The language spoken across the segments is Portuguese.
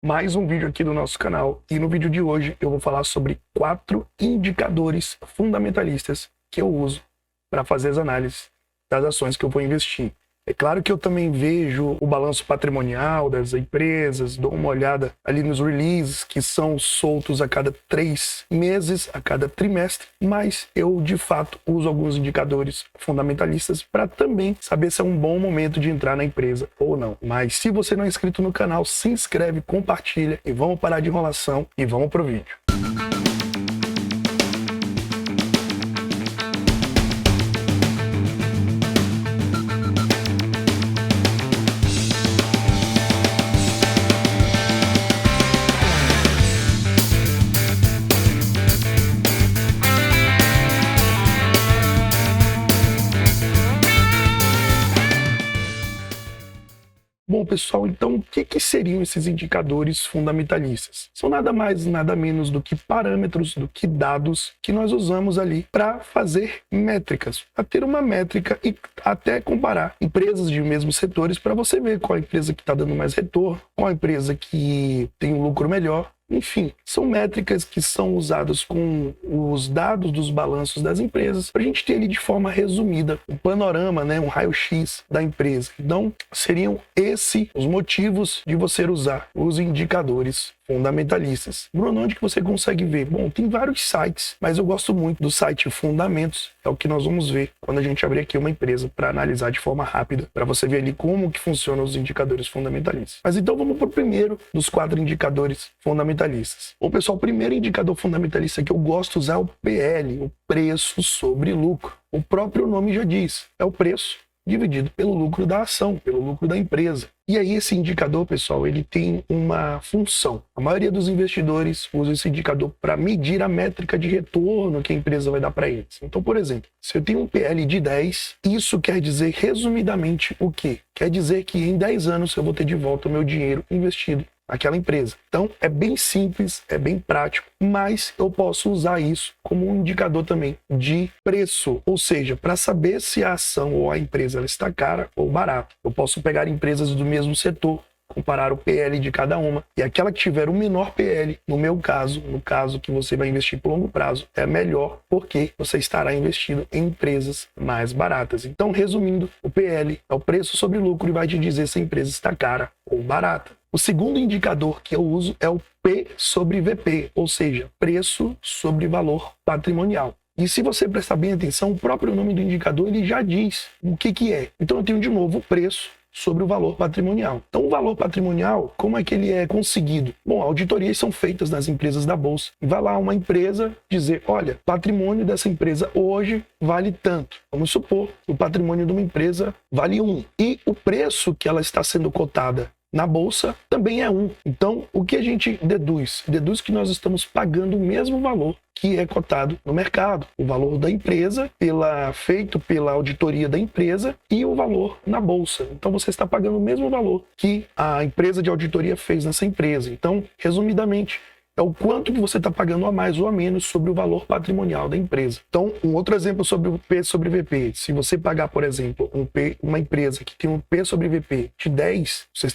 Mais um vídeo aqui do nosso canal e no vídeo de hoje eu vou falar sobre 4 indicadores fundamentalistas que eu uso para fazer as análises das ações que eu vou investir. É claro que eu também vejo o balanço patrimonial das empresas, dou uma olhada ali nos releases que são soltos a cada 3 meses, a cada trimestre, mas eu de fato uso alguns indicadores fundamentalistas para também saber se é um bom momento de entrar na empresa ou não. Mas se você não é inscrito no canal, se inscreve, compartilha e vamos parar de enrolação e vamos pro vídeo. Bom, pessoal, então o que seriam esses indicadores fundamentalistas? São nada mais, nada menos do que parâmetros, do que dados que nós usamos ali para fazer métricas, para ter uma métrica e até comparar empresas de mesmos setores para você ver qual a empresa que está dando mais retorno, qual a empresa que tem um lucro melhor. Enfim, são métricas que são usadas com os dados dos balanços das empresas para a gente ter ali de forma resumida um panorama, um raio-x da empresa. Então, seriam esses os motivos de você usar os indicadores fundamentalistas. Bruno, onde que você consegue ver? Bom, tem vários sites, mas eu gosto muito do site Fundamentos, é o que nós vamos ver quando a gente abrir aqui uma empresa para analisar de forma rápida, para você ver ali como que funcionam os indicadores fundamentalistas. Mas então vamos para o primeiro dos 4 indicadores fundamentalistas. Bom, pessoal, o primeiro indicador fundamentalista que eu gosto de usar é o PL, o preço sobre lucro. O próprio nome já diz, é o preço dividido pelo lucro da ação, pelo lucro da empresa. E aí esse indicador, pessoal, ele tem uma função. A maioria dos investidores usa esse indicador para medir a métrica de retorno que a empresa vai dar para eles. Então, por exemplo, se eu tenho um PL de 10, isso quer dizer resumidamente o quê? Quer dizer que em 10 anos eu vou ter de volta o meu dinheiro investido naquela empresa. Então, é bem simples, é bem prático, mas eu posso usar isso como um indicador também de preço, ou seja, para saber se a ação ou a empresa ela está cara ou barata. Eu posso pegar empresas do mesmo setor, comparar o PL de cada uma, e aquela que tiver o menor PL, no meu caso, no caso que você vai investir por longo prazo, é melhor porque você estará investindo em empresas mais baratas. Então, resumindo, o PL é o preço sobre lucro e vai te dizer se a empresa está cara ou barata. O segundo indicador que eu uso é o P sobre VP, ou seja, preço sobre valor patrimonial. E se você prestar bem atenção, o próprio nome do indicador ele já diz o que é. Então eu tenho de novo o preço sobre o valor patrimonial. Então o valor patrimonial, como é que ele é conseguido? Bom, auditorias são feitas nas empresas da Bolsa. E vai lá uma empresa dizer, olha, o patrimônio dessa empresa hoje vale tanto. Vamos supor, o patrimônio de uma empresa vale 1. E o preço que ela está sendo cotada na bolsa também é 1. Então, o que a gente deduz? Deduz que nós estamos pagando o mesmo valor que é cotado no mercado. O valor da empresa, feito pela auditoria da empresa, e o valor na bolsa. Então, você está pagando o mesmo valor que a empresa de auditoria fez nessa empresa. Então, resumidamente, é o quanto que você está pagando a mais ou a menos sobre o valor patrimonial da empresa. Então, um outro exemplo sobre o P sobre VP. Se você pagar, por exemplo, uma empresa que tem um P sobre VP de 10, você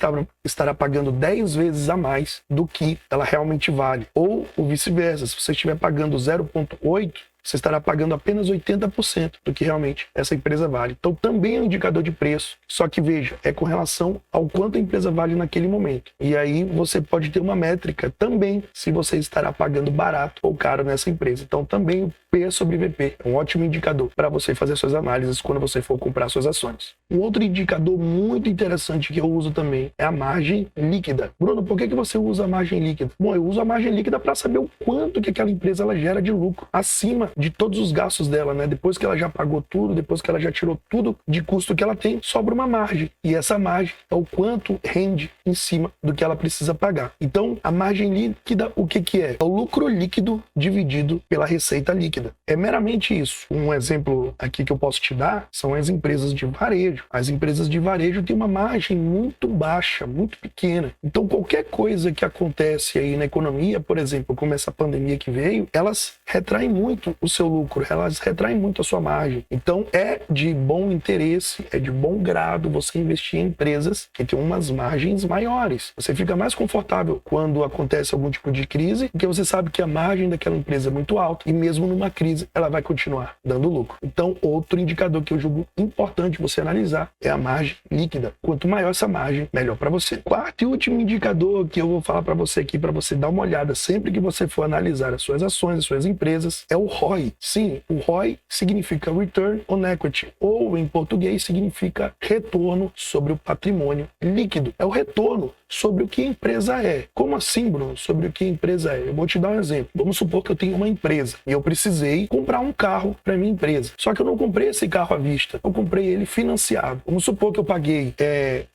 estará pagando 10 vezes a mais do que ela realmente vale. Ou o vice-versa. Se você estiver pagando 0,8, você estará pagando apenas 80% do que realmente essa empresa vale. Então também é um indicador de preço, só que veja, é com relação ao quanto a empresa vale naquele momento. E aí você pode ter uma métrica também se você estará pagando barato ou caro nessa empresa. Então também o P sobre VP é um ótimo indicador para você fazer suas análises quando você for comprar suas ações. Um outro indicador muito interessante que eu uso também é a margem líquida. Bruno, por que você usa a margem líquida? Bom, eu uso a margem líquida para saber o quanto que aquela empresa ela gera de lucro acima de todos os gastos dela, Depois que ela já pagou tudo, depois que ela já tirou tudo de custo que ela tem, sobra uma margem. E essa margem é o quanto rende em cima do que ela precisa pagar. Então, a margem líquida, o que é? É o lucro líquido dividido pela receita líquida. É meramente isso. Um exemplo aqui que eu posso te dar são as empresas de varejo. As empresas de varejo têm uma margem muito baixa, muito pequena. Então, qualquer coisa que acontece aí na economia, por exemplo, como essa pandemia que veio, elas retraem muito o seu lucro, elas retraem muito a sua margem. Então é de bom interesse, é de bom grado você investir em empresas que têm umas margens maiores. Você fica mais confortável quando acontece algum tipo de crise, porque você sabe que a margem daquela empresa é muito alta e mesmo numa crise ela vai continuar dando lucro. Então outro indicador que eu julgo importante você analisar é a margem líquida. Quanto maior essa margem, melhor para você. Quarto e último indicador que eu vou falar para você aqui, para você dar uma olhada sempre que você for analisar as suas ações, as suas empresas, é o ROI. Sim, o ROI significa Return on Equity, ou em português significa retorno sobre o patrimônio líquido. É o retorno sobre o que a empresa é. Como assim, Bruno? Sobre o que a empresa é? Eu vou te dar um exemplo. Vamos supor que eu tenho uma empresa e eu precisei comprar um carro para minha empresa. Só que eu não comprei esse carro à vista. Eu comprei ele financiado. Vamos supor que eu paguei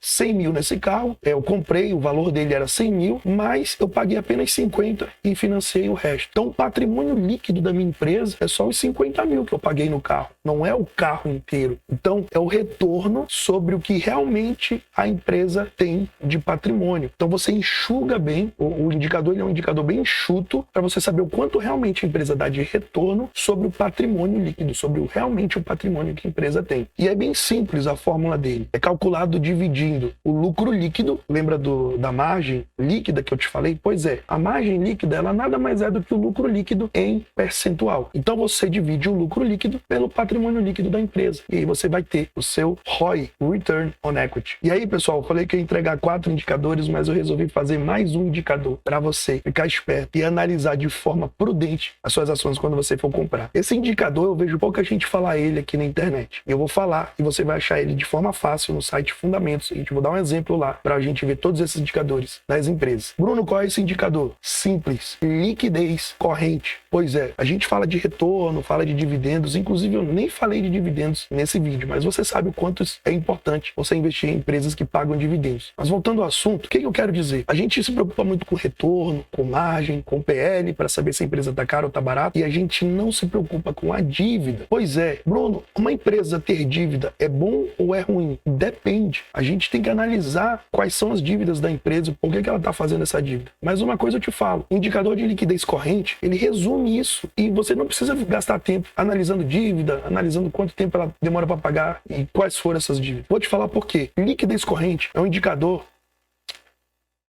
100 mil nesse carro. Eu comprei, o valor dele era 100 mil, mas eu paguei apenas 50 e financiei o resto. Então o patrimônio líquido da minha empresa é só os 50 mil que eu paguei no carro. Não é o carro inteiro. Então é o retorno sobre o que realmente a empresa tem de patrimônio. Então você enxuga bem, o indicador ele é um indicador bem enxuto para você saber o quanto realmente a empresa dá de retorno sobre o patrimônio líquido, sobre realmente o patrimônio que a empresa tem. E é bem simples a fórmula dele. É calculado dividindo o lucro líquido, lembra da margem líquida que eu te falei? Pois é, a margem líquida ela nada mais é do que o lucro líquido em percentual. Então você divide o lucro líquido pelo patrimônio líquido da empresa. E aí você vai ter o seu ROI, Return on Equity. E aí, pessoal, eu falei que eu ia entregar 4 indicadores, mas eu resolvi fazer mais um indicador para você ficar esperto e analisar de forma prudente as suas ações quando você for comprar. Esse indicador eu vejo pouca gente falar ele aqui na internet. Eu vou falar e você vai achar ele de forma fácil no site Fundamentos. Eu vou dar um exemplo lá para a gente ver todos esses indicadores das empresas. Bruno, qual é esse indicador? Simples. Liquidez corrente. Pois é, a gente fala de retorno, fala de dividendos, inclusive eu nem falei de dividendos nesse vídeo, mas você sabe o quanto é importante você investir em empresas que pagam dividendos. Mas voltando ao assunto, o que eu quero dizer? A gente se preocupa muito com retorno, com margem, com PL, para saber se a empresa está cara ou está barata, e a gente não se preocupa com a dívida. Pois é, Bruno, uma empresa ter dívida é bom ou é ruim? Depende. A gente tem que analisar quais são as dívidas da empresa, por que ela está fazendo essa dívida. Mas uma coisa eu te falo, o indicador de liquidez corrente, ele resume isso, e você não precisa gastar tempo analisando dívida, analisando quanto tempo ela demora para pagar e quais foram essas dívidas. Vou te falar por quê. Liquidez corrente é um indicador.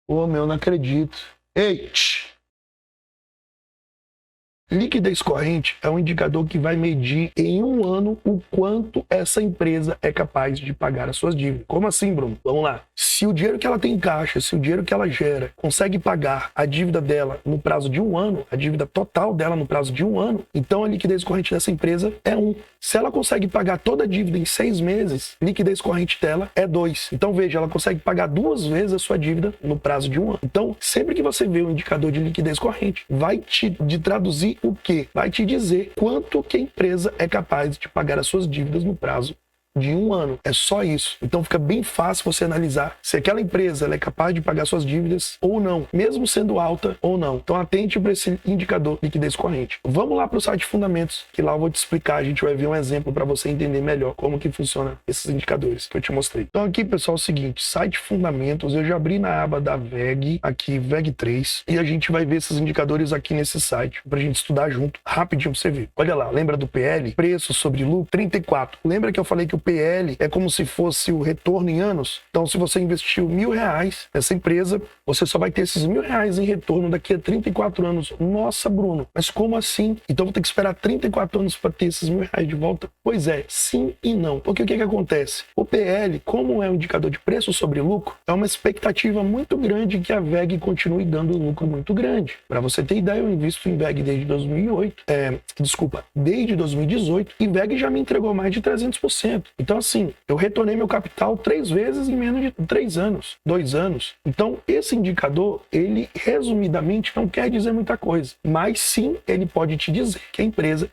Ô, meu, não acredito. Ei! Liquidez corrente é um indicador que vai medir em um ano o quanto essa empresa é capaz de pagar as suas dívidas. Como assim, Bruno? Vamos lá. Se o dinheiro que ela tem em caixa, se o dinheiro que ela gera consegue pagar a dívida dela no prazo de um ano, a dívida total dela no prazo de um ano, então a liquidez corrente dessa empresa é 1. Se ela consegue pagar toda a dívida em 6 meses, liquidez corrente dela é 2. Então veja, ela consegue pagar 2 vezes a sua dívida no prazo de um ano. Então, sempre que você vê um indicador de liquidez corrente, vai te traduzir o quê? Vai te dizer quanto que a empresa é capaz de pagar as suas dívidas no prazo de um ano. É só isso. Então fica bem fácil você analisar se aquela empresa ela é capaz de pagar suas dívidas ou não, mesmo sendo alta ou não. Então atente para esse indicador de liquidez corrente. Vamos lá para o site Fundamentos, que lá eu vou te explicar, a gente vai ver um exemplo para você entender melhor como que funciona esses indicadores que eu te mostrei. Então aqui, pessoal, é o seguinte, site Fundamentos, eu já abri na aba da VEG, aqui VEG 3, e a gente vai ver esses indicadores aqui nesse site, para a gente estudar junto, rapidinho para você ver. Olha lá, lembra do PL? Preço sobre lucro, 34. Lembra que eu falei que o PL é como se fosse o retorno em anos? Então, se você investiu R$1.000 nessa empresa, você só vai ter esses R$1.000 em retorno daqui a 34 anos. Nossa, Bruno, mas como assim? Então, vou ter que esperar 34 anos para ter esses R$1.000 de volta? Pois é, sim e não. Porque o que acontece? O PL, como é um indicador de preço sobre lucro, é uma expectativa muito grande que a VEG continue dando lucro muito grande. Para você ter ideia, eu invisto em VEG desde 2018, e VEG já me entregou mais de 300%. Então, assim, eu retornei meu capital 3 vezes em menos de 3 anos, 2 anos. Então, esse indicador, ele resumidamente não quer dizer muita coisa, mas sim, ele pode te dizer que a empresa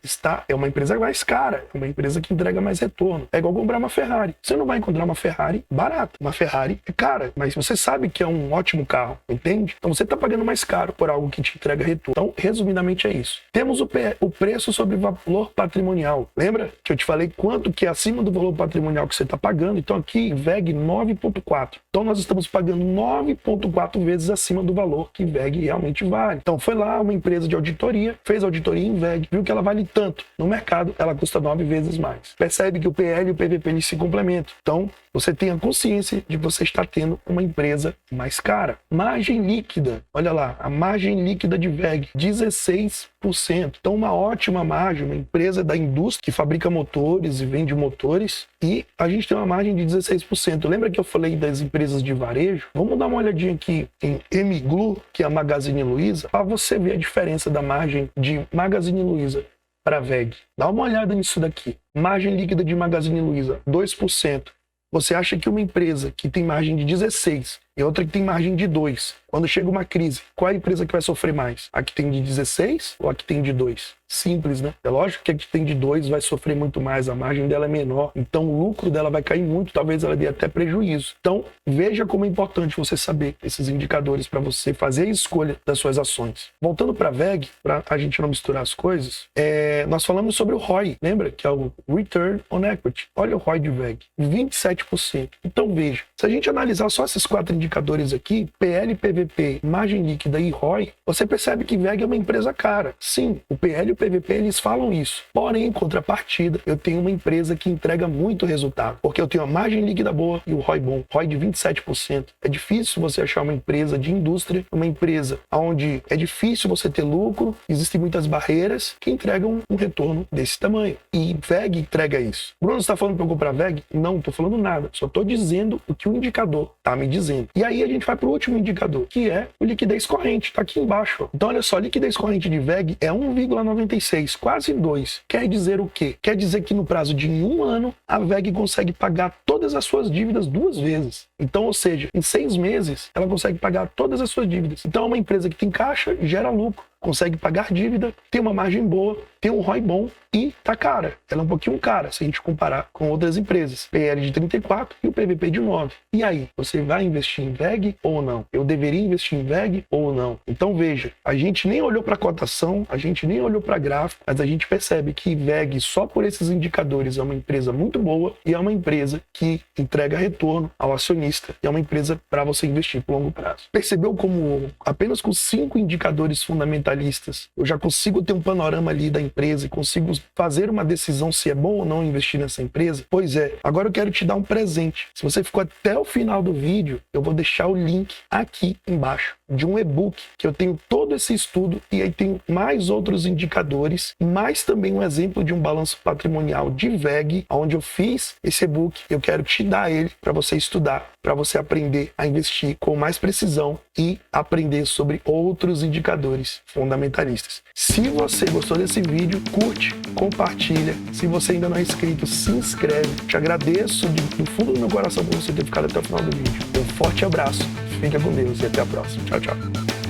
é uma empresa mais cara, é uma empresa que entrega mais retorno. É igual comprar uma Ferrari. Você não vai encontrar uma Ferrari barata. Uma Ferrari é cara, mas você sabe que é um ótimo carro, entende? Então, você está pagando mais caro por algo que te entrega retorno. Então, resumidamente é isso. Temos o preço sobre valor patrimonial. Lembra que eu te falei quanto que é acima do valor valor patrimonial que você está pagando. Então aqui, VEG 9,4. Então nós estamos pagando 9,4 vezes acima do valor que VEG realmente vale. Então foi lá uma empresa de auditoria, fez auditoria em VEG, viu que ela vale tanto. No mercado, ela custa 9 vezes mais. Percebe que o PL e o PVP eles se complementam. Então, você tenha consciência de que você está tendo uma empresa mais cara. Margem líquida, olha lá, a margem líquida de VEG, 16%. Então, uma ótima margem, uma empresa da indústria que fabrica motores e vende motores, e a gente tem uma margem de 16%. Lembra que eu falei das empresas de varejo? Vamos dar uma olhadinha aqui em Emiglu, que é a Magazine Luiza, para você ver a diferença da margem de Magazine Luiza para VEG. Dá uma olhada nisso daqui. Margem líquida de Magazine Luiza, 2%. Você acha que uma empresa que tem margem de 16 e outra que tem margem de 2, quando chega uma crise, qual é a empresa que vai sofrer mais? A que tem de 16 ou a que tem de 2? Simples, né? É lógico que a que tem de 2 vai sofrer muito mais, a margem dela é menor, então o lucro dela vai cair muito, talvez ela dê até prejuízo. Então, veja como é importante você saber esses indicadores para você fazer a escolha das suas ações. Voltando para a VEG, para a gente não misturar as coisas, nós falamos sobre o ROI, lembra? Que é o Return on Equity. Olha o ROI de VEG, 27%. Então, veja, se a gente analisar só esses 4 indicadores aqui, PL, PVP, margem líquida e ROI, você percebe que VEG é uma empresa cara. Sim, o PL e o PVP, eles falam isso. Porém, em contrapartida, eu tenho uma empresa que entrega muito resultado, porque eu tenho a margem líquida boa e o ROI bom, ROI de 27%. É difícil você achar uma empresa de indústria, uma empresa onde é difícil você ter lucro, existem muitas barreiras que entregam um retorno desse tamanho. E VEG entrega isso. Bruno, você está falando para eu comprar VEG? Não, estou falando nada. Só estou dizendo o que o indicador está me dizendo. E aí a gente vai para o último indicador, que é o liquidez corrente. Está aqui embaixo. Ó. Então, olha só, liquidez corrente de VEG é 1,96, quase 2. Quer dizer o quê? Quer dizer que no prazo de 1 ano, a VEG consegue pagar todas as suas dívidas 2 vezes. Então, ou seja, em 6 meses, ela consegue pagar todas as suas dívidas. Então, é uma empresa que tem caixa, gera lucro, consegue pagar dívida, tem uma margem boa, tem um ROI bom e tá cara. Ela é um pouquinho cara se a gente comparar com outras empresas. PL de 34 e o PVP de 9. E aí, você vai investir em VEG ou não? Eu deveria investir em VEG ou não? Então veja, a gente nem olhou para a cotação, a gente nem olhou para gráfico, mas a gente percebe que VEG, só por esses indicadores, é uma empresa muito boa e é uma empresa que entrega retorno ao acionista e é uma empresa para você investir por longo prazo. Percebeu como apenas com 5 indicadores fundamentais eu já consigo ter um panorama ali da empresa e consigo fazer uma decisão se é bom ou não investir nessa empresa? Pois é, agora eu quero te dar um presente. Se você ficou até o final do vídeo, eu vou deixar o link aqui embaixo de um e-book que eu tenho todo esse estudo e aí tenho mais outros indicadores, mais também um exemplo de um balanço patrimonial de VEG, onde eu fiz esse e-book. Eu quero te dar ele para você estudar, para você aprender a investir com mais precisão e aprender sobre outros indicadores fundamentalistas. Se você gostou desse vídeo, curte, compartilha. Se você ainda não é inscrito, se inscreve. Te agradeço do fundo do meu coração por você ter ficado até o final do vídeo. Um forte abraço, fica com Deus e até a próxima. Tchau, tchau.